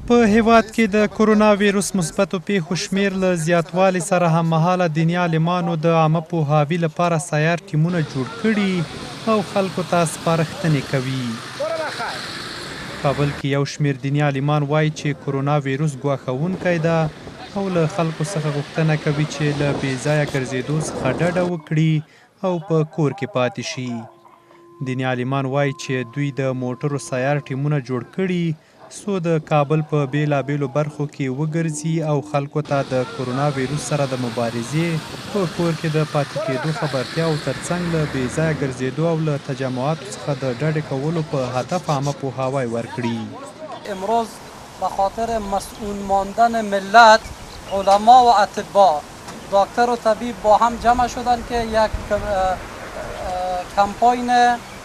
په هیواد کې د کرونا ویروس مثبتو پیښو شمیر له زیاتوالي سره هممهاله دیني عالمانو د عامه پوهاوي لپاره سیار ټیمونه جوړ کړي او خلکو ته سپارښتنې کوي. کابل کې یو شمیر دیني عالمان وایي چې کرونا ویروس ګواښونکی ده او له خلکو څخه غوښتنه کوي چې له بې ځایه ګرځېدو څخه ډډه وکړي او په کور کې پاتې شي. دیني عالمان وایي چې دوی د موټرو سیار ټیمونه جوړ کړي څو د کابل په بیلابیلو برخو کې وګرځي او خلکو ته د کرونا ویروس سره د مبارزې په کور کې د پاتې کېدو خبرتیا او ترڅنګ له بې ځایه ګرځېدو او له تجمعاتو څخه د ډډې کولو په هدف عامه پوهاوی ورکړي. امروز به خاطر مسئول ماندن ملت علما و اطباء دکتر و طبیب با هم جمع شدن که یک کمپاین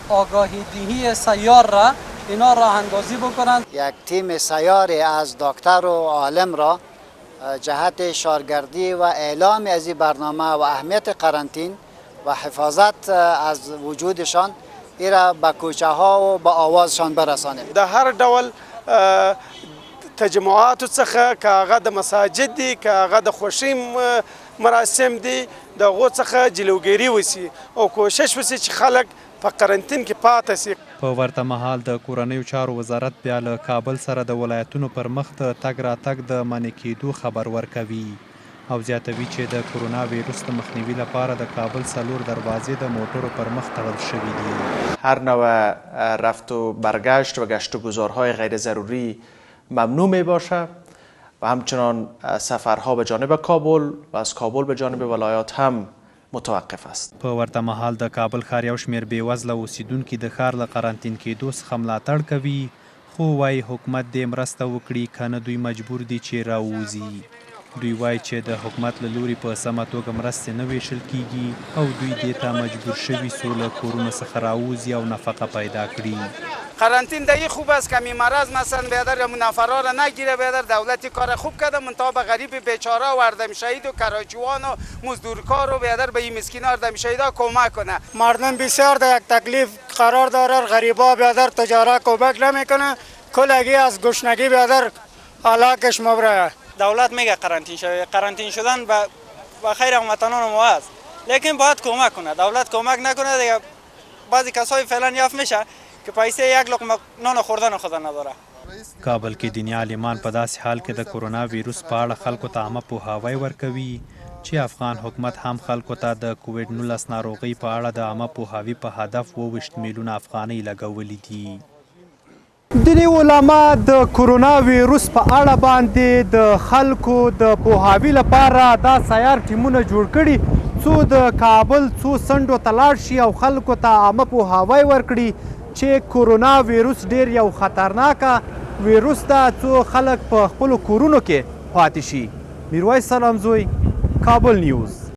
آگاهی دهی سیار را اینا راه اندازی بکنند. یک تیم سیاری از دکتر و عالم را جهت شارگردی و اعلام از این برنامه و اهمیت قرنطین و حفاظت از وجودشان ای را به کوچه ها و به آوازشان برسانیم. در هر دول تجمعات څخه که هغه د مساجد دي که هغه د خوښۍ مراسم دي د هغو څخه جلوګیري وسي او کوشش وسي چې خلک په قرنطین کې پاتې سي. په ورته مهال د کورنیو چارو وزارت بیا له کابل سره د ولایتونو پر مخ د تګ راتګ د منع کېدو خبر ورکوي او زیاتوي چې د کرونا ویروس د مخنیوي لپاره د کابل 4 دروازې د موټرو پر مخ تړل شوي دي. هر نوع رفت و برگشت و گشت و گذارهای غیر ضروری ممنوع می باشد و همچنان سفرها به جانب کابل و از کابل به جانب ولایات هم متوقف است. په ورته مهال د کابل ښار یو شمیر بېوزله اوسیدونکي د ښار له قرنطین کېدو څخه ملاتړ کوي خو وایي حکومت دې مرسته وکړي که نه دوی مجبور دي چې راووځي. دوی وایي چې د حکومت له لوري په سمه توګه مرستې نه ویشل کیږي او دوی دې ته مجبور شوي څو له کورونو څخه راووځي او نفقه پیدا کړي. قرنطین دیگه خوب است که میمرض مثلا بیادر یا منفرا را نگیره بیادر دولتی کار خوب کرده منتها به غریب بیچاره و اردم شهید و کراچوان و مزدورکار و بیادر به این مسکین اردم شهیدا کمک کنه. مردم بسیار در یک تکلیف قرار داره غریبا بیادر تجارت کمک نمیکنه کلگی از گشنگی بیادر هلاکش مبره. دولت میگه قرنطین شدن به خیر هموطنان ما است لیکن باید کمک کنه. دولت کمک نکنه دیگه بعضی کسای فعلا یافت میشه که پیسه یک لقمه نان خوردن خود نداره. کابل کې دیني عالمان په داسې حال کې د کرونا ویروس په اړه خلکو ته عامه پوهاوی ورکوي چې افغان حکومت هم خلکو ته د کوویډ 19 ناروغۍ په اړه د عامه پوهاوي په هدف 22 میلیونه افغانۍ لګولي دي. دیني علما د کرونا ویروس په اړه باندې د خلکو د پوهاوي لپاره دا سیار ټیمونه جوړ کړي څو د کابل څو څنډو ته لاړ شي او خلکو ته عامه پوهاوی ورکړي چې کرونا ویروس ډیر یو خطرناکه ویروس ده څو خلک په خپلو کورونو کې پاتې شي. میرویس سلامزوی، کابل نیوز.